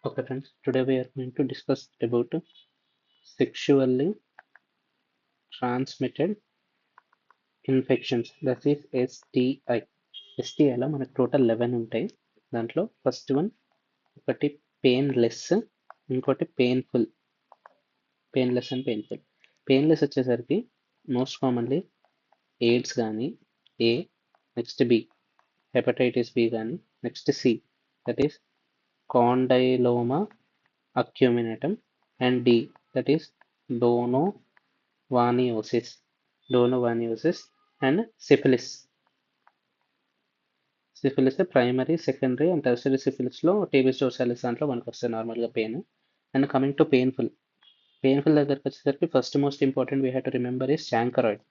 Okay, friends, today we are going to discuss about sexually transmitted infections, that is STI. STIలో మనకు total 11 ఉంటాయి. దాంట్లో first one ఒకటి painless, ఇంకోటి painless and painful. Painless వచ్చేసరికి most commonly AIDS కానీ, A, next B, hepatitis B కానీ, next C, that is condyloma acuminatum, and D, that is donovanosis and syphilis. Syphilis primary, secondary and tertiary సిఫిలిస్లో tabes dorsalis దాంట్లో మనకు వస్తాయి నార్మల్గా pain. And coming to painful దగ్గరికి వచ్చేసరికి first most important we have to remember is chancroid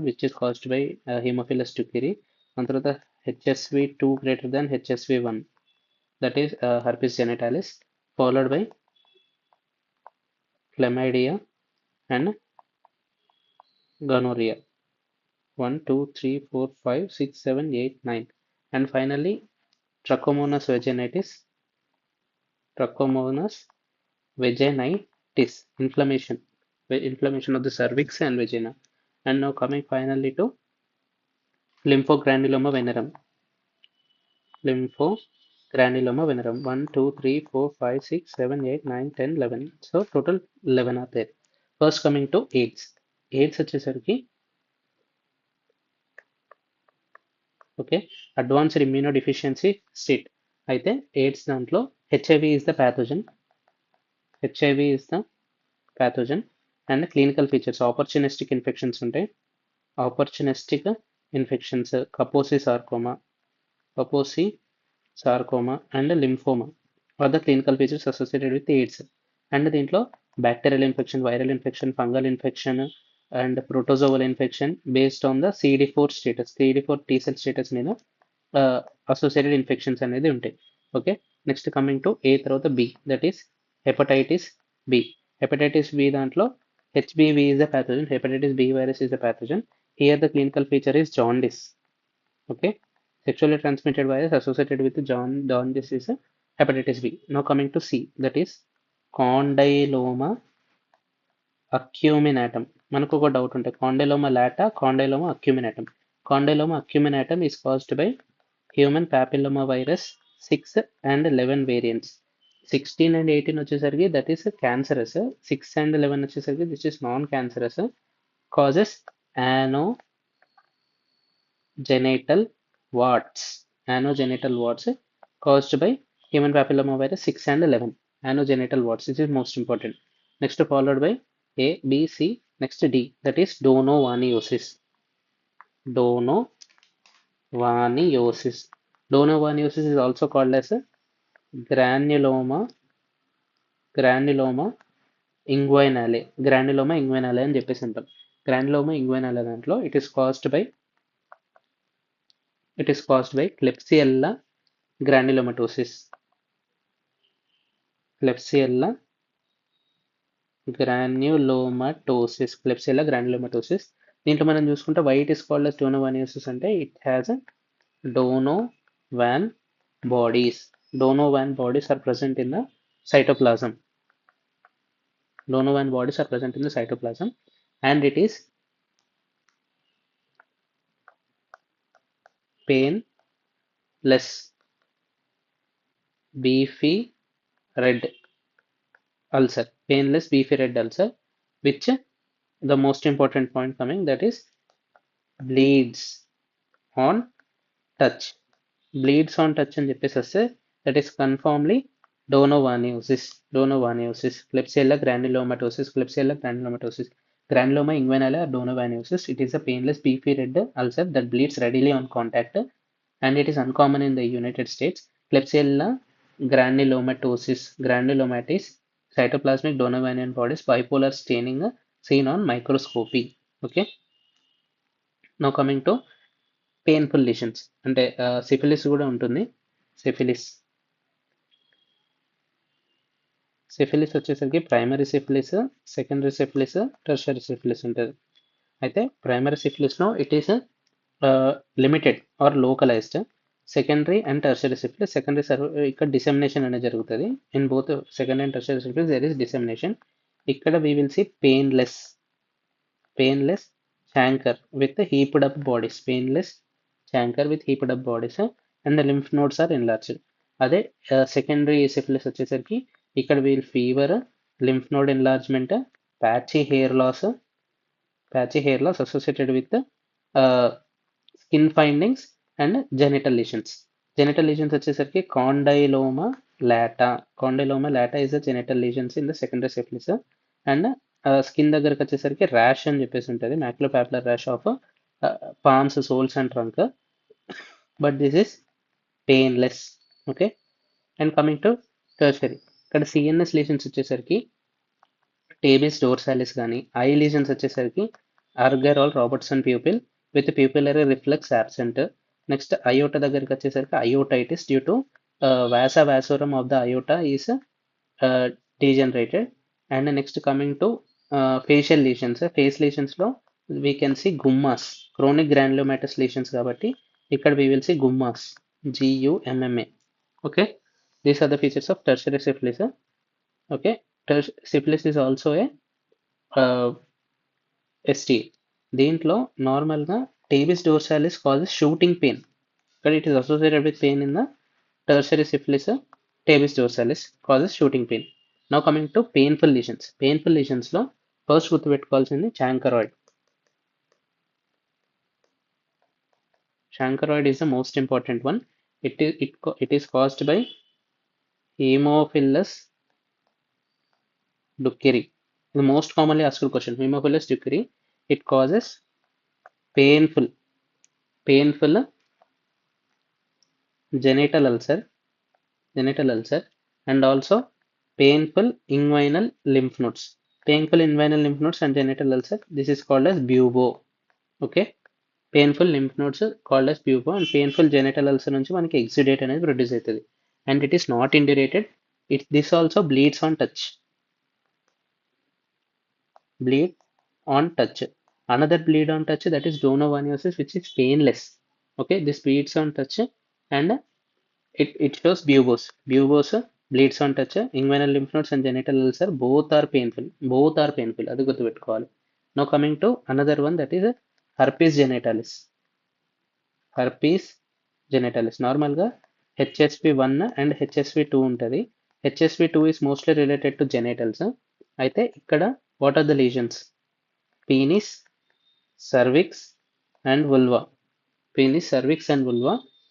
which is caused by Haemophilus టుకిరి. దాని తర్వాత HSV2 greater than HSV1, that is herpes genitalis, followed by chlamydia and gonorrhea. 1, 2, 3, 4, 5, 6, 7, 8, 9, and finally Trichomonas vaginitis, inflammation of the cervix and vagina. And now coming finally to lymphogranuloma venerum. 1, 2, 3, 4, 5, 6, 7, 8, 9, 10, 11. So total 11 are there. First coming to AIDS. AIDS వచ్చేసరికి okay advanced immunodeficiency state. అయితే AIDS దాంట్లో HIV is the pathogen and clinical features opportunistic infections ఉంటాయి. Opportunistic infections Kaposi sarcoma and lymphoma are the clinical features associated with AIDS. And దీంట్లో bacterial infection, viral infection, fungal infection and protozoal infection based on the CD4 T cell status మీద associated infections అనేది ఉంటాయి. Okay, next coming to A తర్వాత B, that is hepatitis B దాంట్లో HBV is the pathogen, hepatitis B virus is the pathogen. Here the clinical feature is jaundice. Okay, sexually transmitted virus associated with jaundice is hepatitis B. Now coming to C, that is condyloma acuminatum. మనకు ఒక doubt ఉంటుంది, కాండైలోమా లాటా, కాండైలోమా అక్యూమినేటం. కాండైలోమా అక్యూమినేటం is caused by human papilloma virus 6 and 11 variants. 16 and 18 వచ్చేసరికి that is cancerous, 6 and 11 వచ్చేసరికి this is non cancerous. Causes anogenital warts caused by human papilloma virus 6 and 11. Anogenital warts, this is most important. Next followed by A, B, C, next D, that is donovanosis. Donovanosis is also called as granuloma inguinale అని చెప్పేసి అంటాం. Granuloma ఇంగ్వైనాలే దాంట్లో it is caused by Klebsiella granulomatosis. Klebsiella granulomatosis. దీంట్లో మనం చూసుకుంటే why it is called as donovanosis అంటే it has a Donovan bodies are present in the cytoplasm. And it is painless beefy red ulcer, which the most important point coming, that is bleeds on touch అని చెప్పేసి వస్తే that is conformly donovanosis. Klebsiella granulomatosis, granuloma inguinale or donovanosis. It is a painless beefy red ulcer that bleeds readily on contact, and it is uncommon in the United States. Klebsiella granulomatis, cytoplasmic donovanian bodies, bipolar staining seen on microscopy. Okay, now coming to painful lesions అంటే syphilis కూడా ఉంటుంది. Syphilis వచ్చేసరికి primary syphilis, secondary syphilis, tertiary syphilis ఉంటుంది. అయితే primary సిఫిలిస్లో it is limited or localised. Secondary and tertiary syphilis. Secondary ఇక్కడ dissemination అనేది జరుగుతుంది. In both secondary and tertiary syphilis there is dissemination. ఇక్కడ we will see painless chancre with the heaped up bodies, painless chancre with heaped up bodies, and the lymph nodes are enlarged. అదే secondary syphilis వచ్చేసరికి ఇక్కడ we'll fever, lymph node enlargement, patchy hair loss associated with skin findings and genital lesions. Genital lesions వచ్చేసరికి condyloma lata is the genital lesions in the secondary syphilis. And skin దగ్గరకు వచ్చేసరికి rash అని చెప్పేసి ఉంటుంది, maculopapular rash of palms, soles and trunk. But this is painless. Okay. And coming to tertiary, ఇక్కడ CNS lesions వచ్చేసరికి tabes dorsalis కానీ, eye lesions వచ్చేసరికి అర్గరాల్ Robertson pupil with pupillary reflex absent. Next aorta దగ్గరికి వచ్చేసరికి aortitis due to vasorum of the aorta is degenerated. And next coming to facial lesions. Face లీషన్స్లో we can see gummas, chronic granulomatous lesions కాబట్టి ఇక్కడ we will see gummas, GUMMA. Okay, these are the features of tertiary syphilis. Okay, syphilis is also a STA. దీంట్లో నార్మల్గా tabes dorsalis causes shooting pain, ఇక్కడ it is associated with pain in the tertiary syphilis. Tabes dorsalis causes shooting pain. Now coming to painful lesions. Painful లీషన్స్లో first గుర్తుపెట్టుకోవాల్సింది chancroid. Chancroid is the most important one. It is caused by Haemophilus ducreyi. The most commonly asked question, Haemophilus ducreyi. It causes painful genital ulcer, and also painful inguinal lymph nodes. Painful inguinal lymph nodes and genital ulcer. This is called as bubo. Okay. Painful lymph nodes called as bubo, and painful genital ulcer నుంచి మనకి exudate అనేది produce అవుతుంది. And it is not indurated. This also bleeds on touch. Another bleed on touch, that is donovanosis, which is painless. Okay, this bleeds on touch and it shows buboes. Bleeds on touch, inguinal lymph nodes and genital ulcer both are painful. అది గుర్తుపెట్టుకోవాలి. Now coming to another one, that is herpes genitalis. నార్మల్గా HSV1 and HSV2 ఉంటుంది. HSV2 is mostly related to genitals. అయితే ఇక్కడ what are the lesions? Penis, cervix and vulva.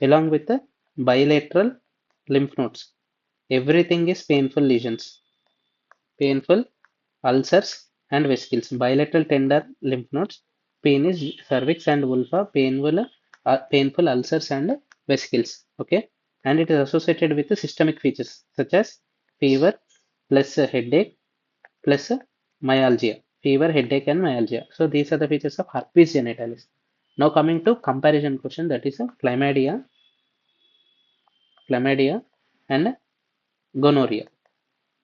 Along with the bilateral lymph nodes. Everything is painful lesions. Painful ulcers and vesicles. Bilateral tender lymph nodes, penis, cervix and vulva, painful ulcers and vesicles. Okay, and it is associated with the systemic features such as fever plus headache plus myalgia. Fever, headache and myalgia. So these are the features of herpes genitalis. Now coming to comparison question, that is chlamydia and gonorrhea.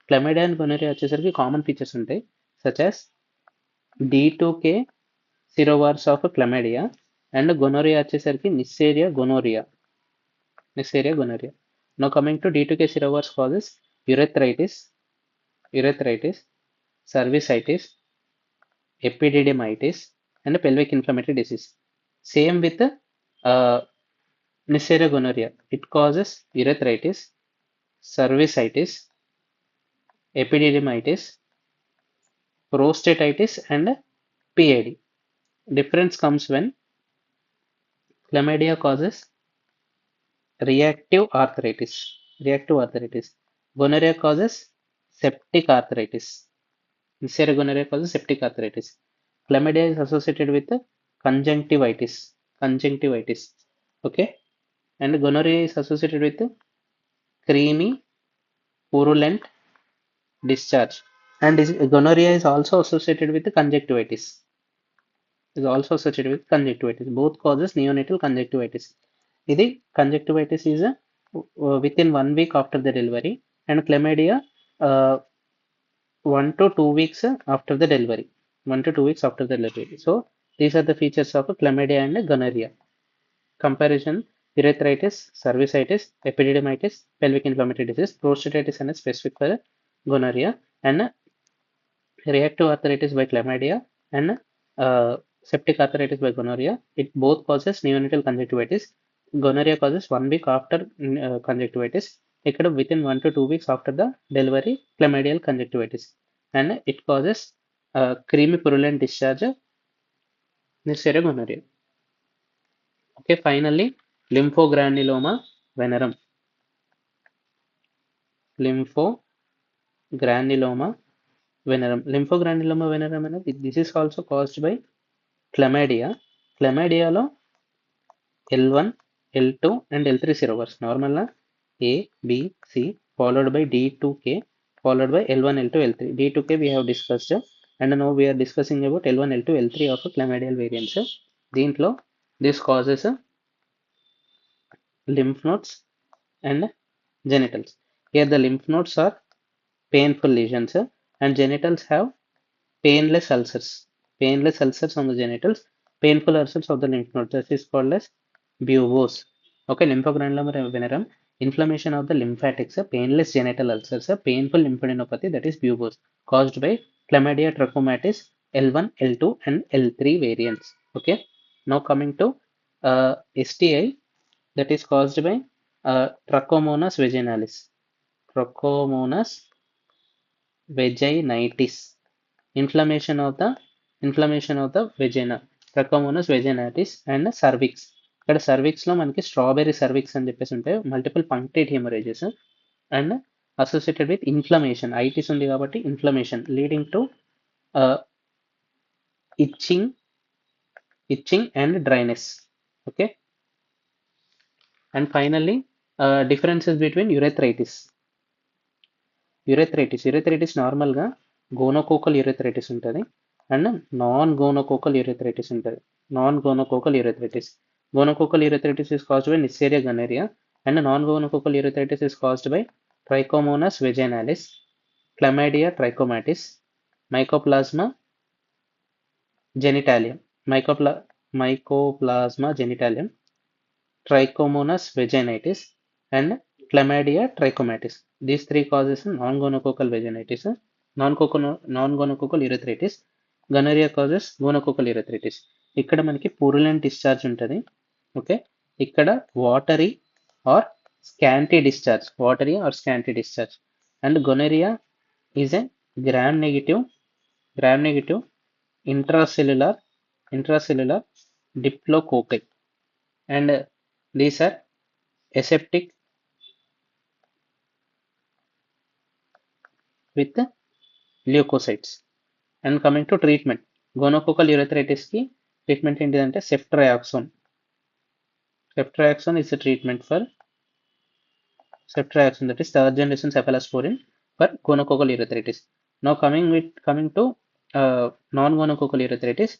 Chlamydia and gonorrhea వచ్చేసరికి common features ఉంటాయి, such as D2K serovars of chlamydia, and gonorrhea వచ్చేసరికి Neisseria gonorrhea. Now coming to D2K serovars causes urethritis, cervicitis, epididymitis and pelvic inflammatory disease. Same with Neisseria gonorrhea. It causes urethritis, cervicitis, epididymitis, prostatitis and PID. Difference comes when chlamydia causes reactive arthritis. Gonorrhea causes septic arthritis. Neisseria gonorrhea causes septic arthritis. Chlamydia is associated with conjunctivitis. Okay, and gonorrhea is associated with creamy, purulent discharge. And gonorrhea is also associated with conjunctivitis. Both causes neonatal conjunctivitis. This conjunctivitis is within 1 week after the delivery, and chlamydia 1 to 2 weeks after the delivery. So these are the features of chlamydia and gonorrhea. Comparison urethritis, cervicitis, epididymitis, pelvic inflammatory disease, prostatitis అనేది specific for gonorrhea, and reactive arthritis by chlamydia, and septic arthritis by gonorrhea. It both causes neonatal conjunctivitis. Gonorrhea causes 1 week after conjunctivitis. ఇక్కడ within 1 to 2 weeks after the delivery, chlamydial conjunctivitis, and it causes creamy purulent discharge, Neisseria gonorrhea. Okay, finally, lymphogranuloma venerum. Lymphogranuloma venerum. Lymphogranuloma venerum అనేది this is also caused by chlamydia. Chlamydiaలో L1, L2 and L3 serovars. Normal A, B, C followed by D2K followed by L1, L2, L3. D2K we have discussed, and now we are discussing about L1, L2, L3 of chlamydial variants. దీంట్లో this causes lymph nodes and genitals. Here the lymph nodes are painful lesions, and genitals have painless ulcers. Painless ulcers on the genitals, painful ulcers of the lymph nodes. This is called as buboes. Okay, lymphogranuloma venerum, inflammation of the lymphatics, painless genital ulcers, painful lymphadenopathy, that is buboes, caused by chlamydia trachomatis L1, L2 and L3 variants. Okay, now coming to STI, that is caused by Trichomonas vaginalis. Trichomonas vaginitis, inflammation of the vagina, Trichomonas vaginatis, and cervix. ఇక్కడ cervix లో మనకి strawberry cervix అని చెప్పేసి ఉంటాయి, multiple punctate hemorrhages, and associated with inflammation. ఐటిస్ ఉంది కాబట్టి inflammation leading to itching and dryness. Okay, and finally differences between urethritis. Urethritis నార్మల్గా gonococcal urethritis ఉంటుంది, అండ్ నాన్ గోనోకోకల్ urethritis ఉంటుంది. Gonococcal urethritis is caused by Neisseria gonorrhea, and non-gonococcal urethritis is caused by Trichomonas vaginalis, Chlamydia trachomatis, Mycoplasma genitalium, Trichomonas vaginitis, and Chlamydia trachomatis. These three causes non-gonococcal vaginitis, non-gonococcal urethritis. Gonorrhea causes gonococcal urethritis. ఇక్కడ మనకి purulent discharge ఉంటుంది. Okay, ఇక్కడ watery or scanty discharge, and gonorrhea is a gram negative intracellular diplococci, and these are aseptic with leukocytes. And coming to treatment, gonococcal urethritis కి treatment ఏంటిదంటే ceftriaxone. Ceftriaxone is the treatment for ceftriaxone, that is third generation cephalosporin for gonococcal urethritis. Now coming to non-gonococcal urethritis,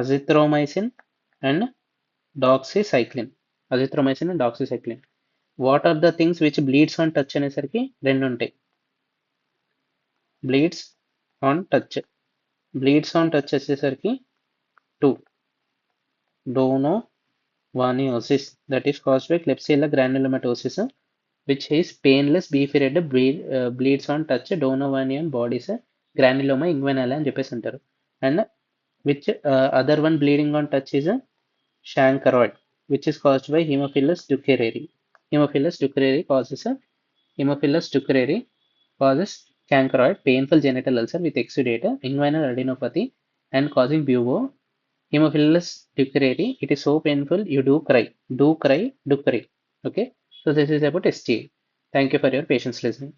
azithromycin and doxycycline. What are the things which bleeds on touch అనేసరికి రెండు ఉంటాయి. bleeds on touch వచ్చేసరికి 2. Donovanosis, that is caused by Klebsiella granulomatosis, which is painless beefy red bleeds on touch Donovanian bodies, granuloma inguinale అని చెప్పేసి అంటారు. And which other one bleeding on touch is chancroid, which is caused by Haemophilus ducreyi. Haemophilus ducreyi causes chancroid, painful genital ulcer with exudate, inguinal adenopathy, and causing bubo. Haemophilus ducreyi, it is so painful you do cry. Okay, so this is about STI. Thank you for your patience listening.